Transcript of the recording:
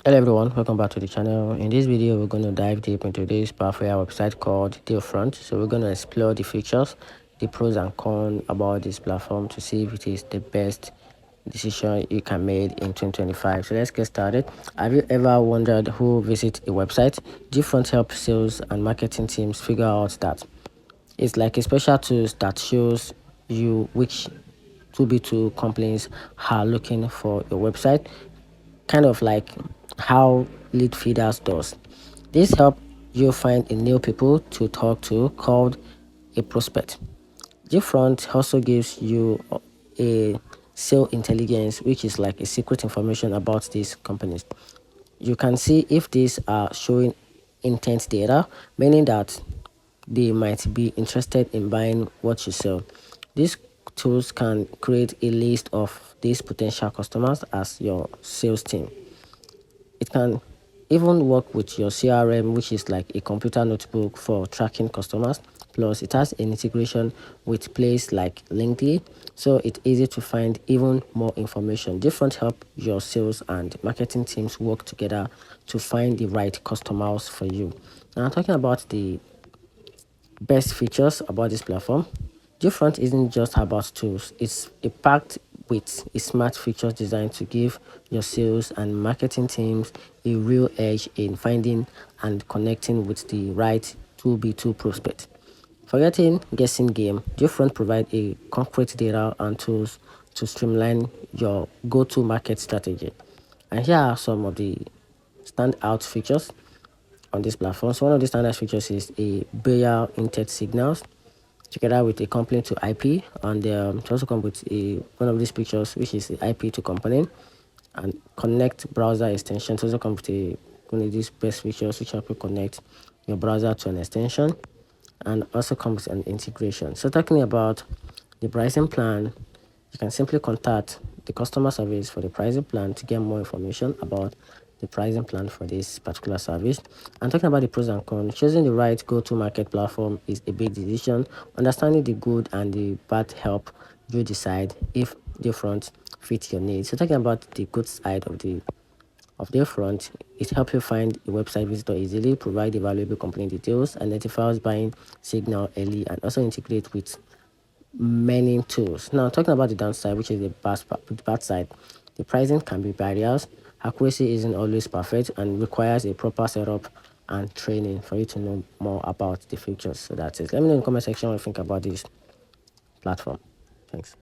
Hello everyone, welcome back to the channel. In this video we're going to dive deep into this powerful website called Dealfront. So we're going to explore the features, the pros and cons about this platform to see if it is the best decision you can make in 2025. So let's get started. Have you ever wondered who visits a website? Dealfront helps sales and marketing teams figure out that. It's like a special tool that shows you which 2B2 companies are looking for your website, kind of like how lead feeders does. This help you find a new people to talk to called a prospect. Different also gives you a sale intelligence, which is like a secret information about these companies. You can see if these are showing intent data, meaning that they might be interested in buying what you sell. These tools can create a list of these potential customers as your sales team. It can even work with your CRM, which is like a computer notebook for tracking customers. Plus, it has an integration with places like LinkedIn, so it's easy to find even more information. Different help your sales and marketing teams work together to find the right customers for you. Now, talking about the best features about this platform, Different isn't just about tools, it's packed with a smart features designed to give your sales and marketing teams a real edge in finding and connecting with the right 2B2 prospect. Forgetting guessing game, Different provide a concrete data and tools to streamline your go-to market strategy. And here are some of the standout features on this platform. So one of the standard features is a buyer intent signals together with a component to IP, and it also comes with one of these pictures, which is the IP to component, and connect browser extensions. Also comes with one of these best features, which help you connect your browser to an extension, and also comes with an integration. So talking about the pricing plan, you can simply contact the customer service for the pricing plan to get more information about the pricing plan for this particular service. And talking about the pros and cons, choosing the right go-to-market platform is a big decision. Understanding the good and the bad help you decide if Different fits your needs. So talking about the good side of their front, it helps you find a website visitor easily, provide the valuable company details, identifies buying signal early, and also integrate with many tools. Now, talking about the downside, which is the bad side, the pricing can be barriers. Accuracy isn't always perfect and requires a proper setup and training for you to know more about the features. So that's it. Let me know in the comment section what you think about this platform. Thanks.